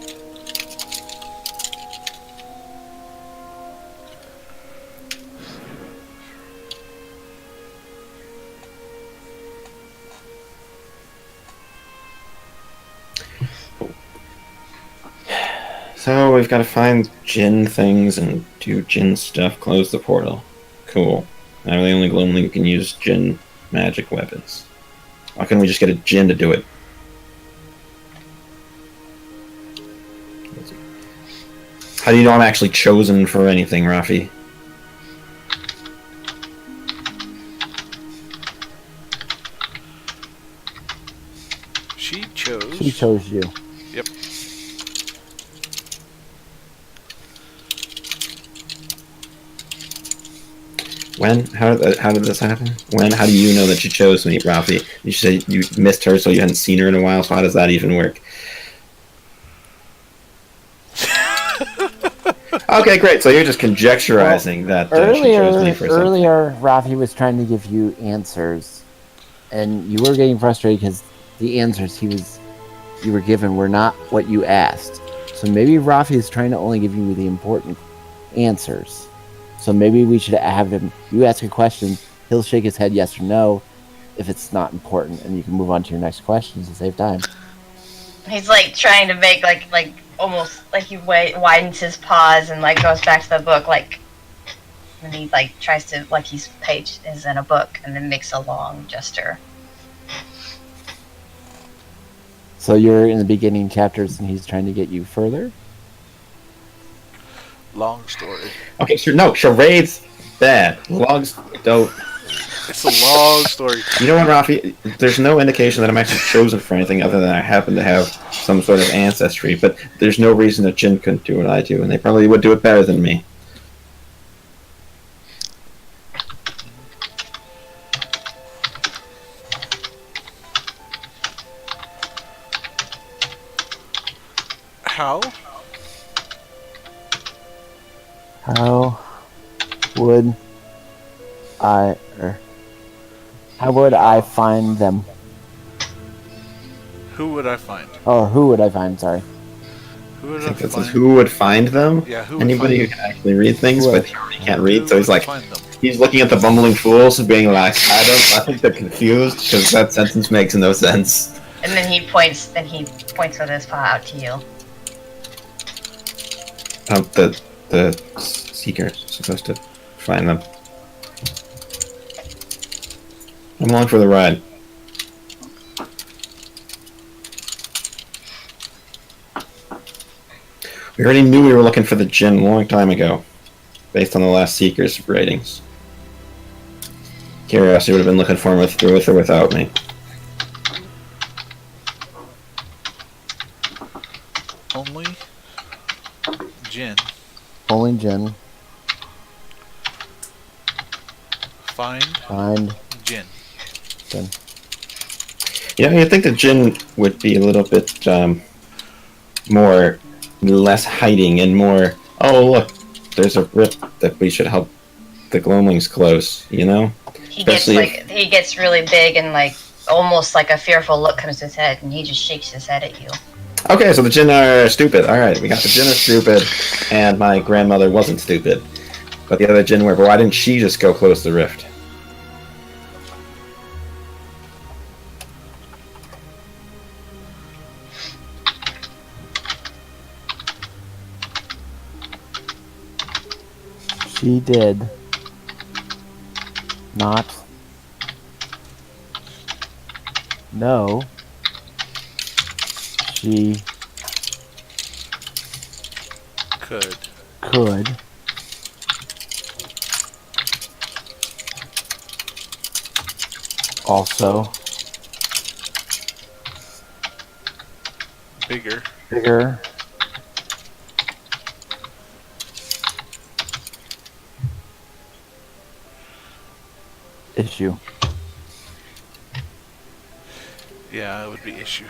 So we've got to find Jinn things and do Jinn stuff. Close the portal. Cool. I'm the only Gloomling who can use Jinn magic weapons. Why couldn't we just get a Jinn to do it? How do you know I'm actually chosen for anything, Rafi? She chose. She chose you. Yep. When? How did this happen? When? How do you know that she chose me, Rafi? You said you missed her, so you hadn't seen her in a while. So how does that even work? Okay, great. So you're just conjecturizing that she chose me for something. Earlier, Rafi was trying to give you answers, and you were getting frustrated because the answers you were given were not what you asked. So maybe Rafi is trying to only give you the important answers. So maybe we should have him. You ask a question, he'll shake his head yes or no if it's not important, and you can move on to your next question to save time. He's like trying to make like almost like he widens his pause and like goes back to the book and he like tries to like his page is in a book and then makes a long gesture. So you're in the beginning chapters, and he's trying to get you further. Long story. Okay, sure. No, charades bad. Logs don't. It's a long story. You know what, Rafi? There's no indication that I'm actually chosen for anything other than I happen to have some sort of ancestry. But there's no reason that Jinn couldn't do what I do, and they probably would do it better than me. How? How would I find them? Who would I find? Or who would I find? Sorry. Who would I I think that find? says who would find them? Yeah, who would Anybody who find can actually read things, Who but would? he already can't Who read, so he's would like, find them? he's looking at the bumbling fools and being like, I think they're confused, because that sentence makes no sense. And then he points with his paw out to you. The seeker's supposed to find them. I'm along for the ride. We already knew we were looking for the Jinn a long time ago, based on the last Seeker's ratings. Curiosity would have been looking for him with or without me. Only Jinn. Only Jinn. Find Jinn. Jinn. Yeah, you'd think the Jinn would be a little bit less hiding and more, oh look, there's a rip that we should help the Gloamlings close, you know? He gets really big and like almost like a fearful look comes to his head and he just shakes his head at you. Okay, so the Jinn are stupid. Alright, we got the Jinn are stupid, and my grandmother wasn't stupid. But the other Jinn were, but why didn't she just go close the rift? She did not know she Could. also Bigger. issue. Yeah, it would be issue.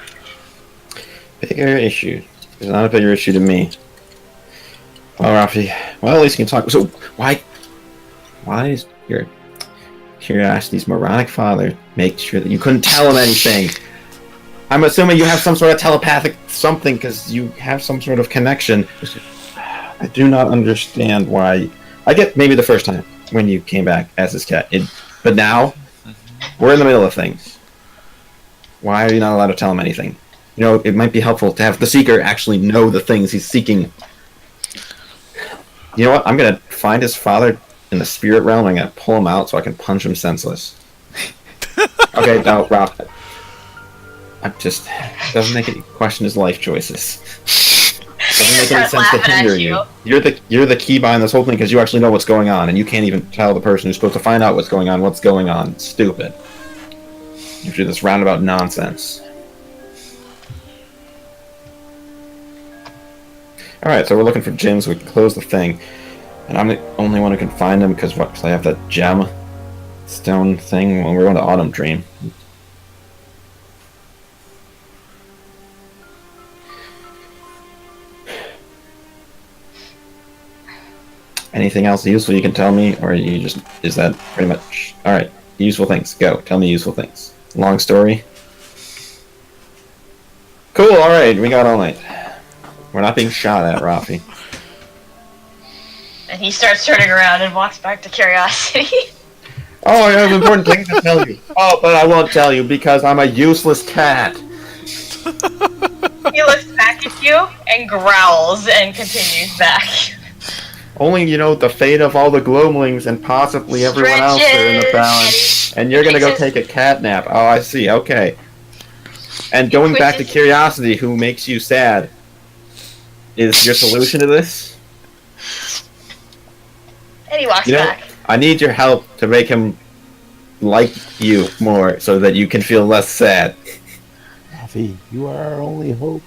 Bigger issue. It's not a bigger issue to me. Well, Rafi, well, at least you can talk. So, why is your curiosity's moronic father make sure that you couldn't tell him anything? I'm assuming you have some sort of telepathic something, because you have some sort of connection. I do not understand why. I get maybe the first time when you came back as his cat. But now, we're in the middle of things. Why are you not allowed to tell him anything? You know, it might be helpful to have the Seeker actually know the things he's seeking. You know what? I'm going to find his father in the spirit realm. I'm going to pull him out so I can punch him senseless. Okay, no, Rob. I'm just... It doesn't make any question his life choices. Doesn't make any sense to hinder you. You're the key behind this whole thing because you actually know what's going on, and you can't even tell the person who's supposed to find out what's going on. It's stupid. You do this roundabout nonsense. Alright, so we're looking for Jim, so we can close the thing. And I'm the only one who can find him because what? Because I have that gem stone thing when we're going to Autumn Dream. Anything else useful you can tell me, or you just is that pretty much alright? Useful things. Go. Tell me useful things. Long story. Cool, alright, we got all night. We're not being shot at, Rafi. And he starts turning around and walks back to Curiosity. Oh, I have important things to tell you. Oh, but I won't tell you because I'm a useless cat. He looks back at you and growls and continues back. Only, you know, the fate of all the Gloamlings and possibly everyone else are in the balance. And you're gonna go take a cat nap. Oh, I see, okay. And going back to Curiosity, who makes you sad, is your solution to this? And he walks You know, back. I need your help to make him like you more so that you can feel less sad. Rafi, you are our only hope.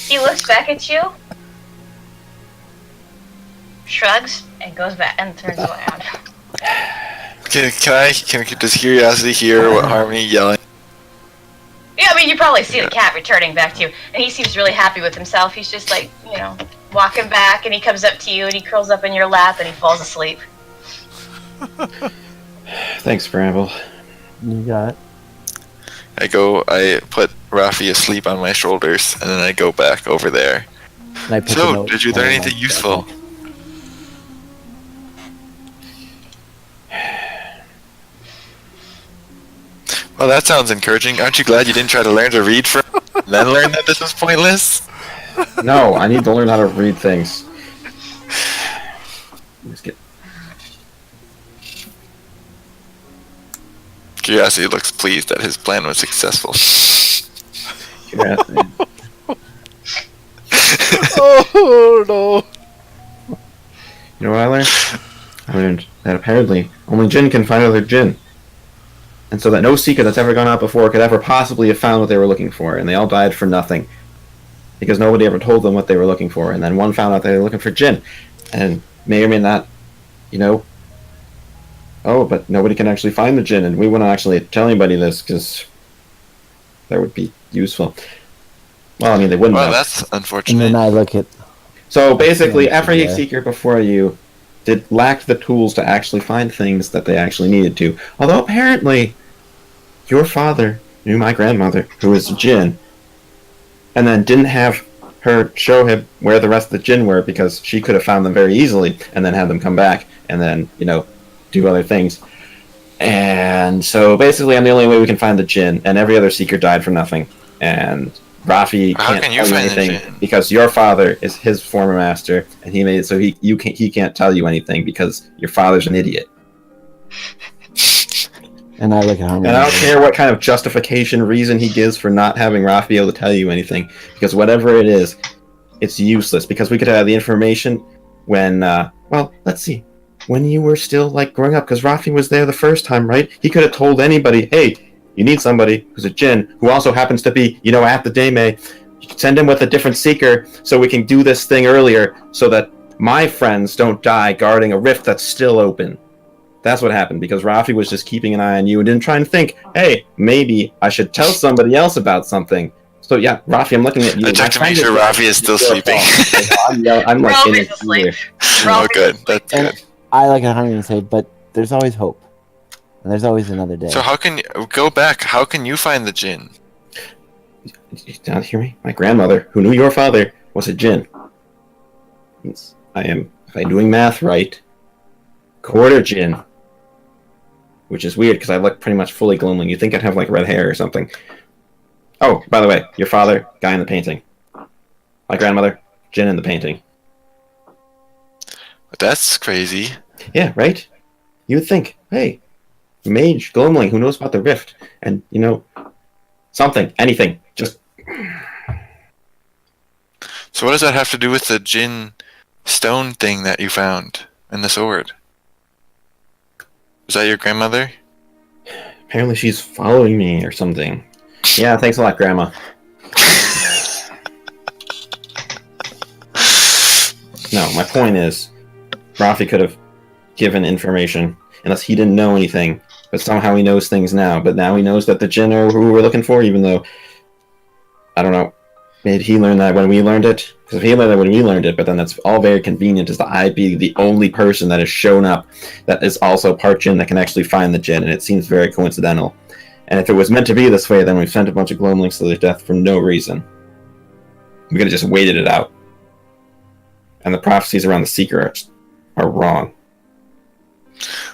He looks back at you, shrugs, and goes back and turns around. Does Curiosity hear what Harmony yelling? Yeah, I mean, you probably see the cat returning back to you, and he seems really happy with himself. He's just like, you know, walking back, and he comes up to you, and he curls up in your lap, and he falls asleep. Thanks, Bramble. You got it. I put Rafi asleep on my shoulders, and then I go back over there. And I put the So, note did you learn on anything my useful? backpack. Well, that sounds encouraging. Aren't you glad you didn't try to learn to read first, and then learn that this was pointless? No, I need to learn how to read things. Let's get... Curiosity looks pleased that his plan was successful. Curiosity. Oh no! You know what I learned? I learned that apparently only Jinn can find other Jinn. And so that no Seeker that's ever gone out before could ever possibly have found what they were looking for, and they all died for nothing. Because nobody ever told them what they were looking for, and then one found out they were looking for Jinn. And may or may not, you know... Oh, but nobody can actually find the Jinn, and we wouldn't actually tell anybody this, because that would be useful. Well, I mean, they wouldn't Well, know. that's And unfortunate. then I look at So basically, Yeah, every yeah. Seeker before you lacked the tools to actually find things that they actually needed to. Although apparently, your father knew my grandmother, who is a Jinn, and then didn't have her show him where the rest of the Jinn were because she could have found them very easily and then had them come back and then, do other things. And so basically I'm the only way we can find the Jinn, and every other seeker died for nothing. And Rafi How can't can you tell you find the anything Jinn? because your father is his former master, and he made it so he can't tell you anything because your father's an idiot. And I look at Harmony. And I don't care what kind of justification reason he gives for not having Rafi be able to tell you anything, because whatever it is, it's useless. Because we could have the information when, let's see, when you were still growing up. Because Rafi was there the first time, right? He could have told anybody, "Hey, you need somebody who's a Jinn who also happens to be, at the Daymay. You can send him with a different seeker so we can do this thing earlier, so that my friends don't die guarding a rift that's still open." That's what happened, because Rafi was just keeping an eye on you and didn't try and think, hey, maybe I should tell somebody else about something. So yeah, Rafi, I'm looking at you. I checked to make sure Rafi is still sleeping. I'm Ralphie's asleep. Oh, good. That's good. I look at Harmony and say, but there's always hope. And there's always another day. So how can you go back? How can you find the Jinn? You don't hear me? My grandmother, who knew your father, was a Jinn. If I'm doing math right, quarter Jinn. Which is weird, because I look pretty much fully gloaming. You'd think I'd have, red hair or something. Oh, by the way, your father, guy in the painting. My grandmother, Jinn in the painting. That's crazy. Yeah, right? You would think, hey, mage, gloamling, who knows about the rift? And, something, anything, just... So what does that have to do with the Jinn stone thing that you found and the sword? Was that your grandmother? Apparently she's following me or something. Yeah, thanks a lot, Grandma. No, my point is, Rafi could have given information, unless he didn't know anything, but somehow he knows things now. But now he knows that the Jinn are who we're looking for, even though, I don't know, maybe he learned that when we learned it? Because if he learned that when we learned it, but then that's all very convenient, is that I be the only person that has shown up that is also part Jinn that can actually find the Jinn, and it seems very coincidental. And if it was meant to be this way, then we've sent a bunch of gloamlings to their death for no reason. We could have just waited it out. And the prophecies around the Seeker are wrong.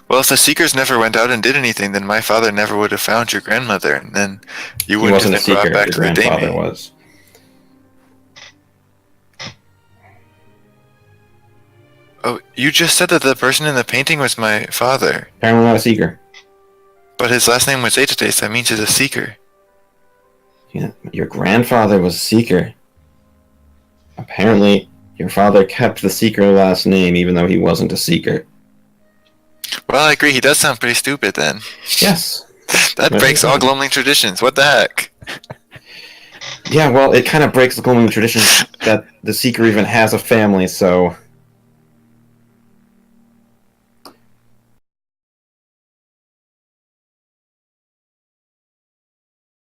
Well, if the Seekers never went out and did anything, then my father never would have found your grandmother, and then you He wouldn't wasn't a have been brought Seeker, back your to the grandfather Daymay. was. Oh, you just said that the person in the painting was my father, Apparently not a Seeker. but his last name was Atates. That means he's a Seeker. Yeah, your grandfather was a Seeker. Apparently, your father kept the Seeker last name, even though he wasn't a Seeker. Well, I agree. He does sound pretty stupid then. Yes. That breaks all gloamling traditions. What the heck? Yeah, well, it kind of breaks the gloaming tradition that the Seeker even has a family, so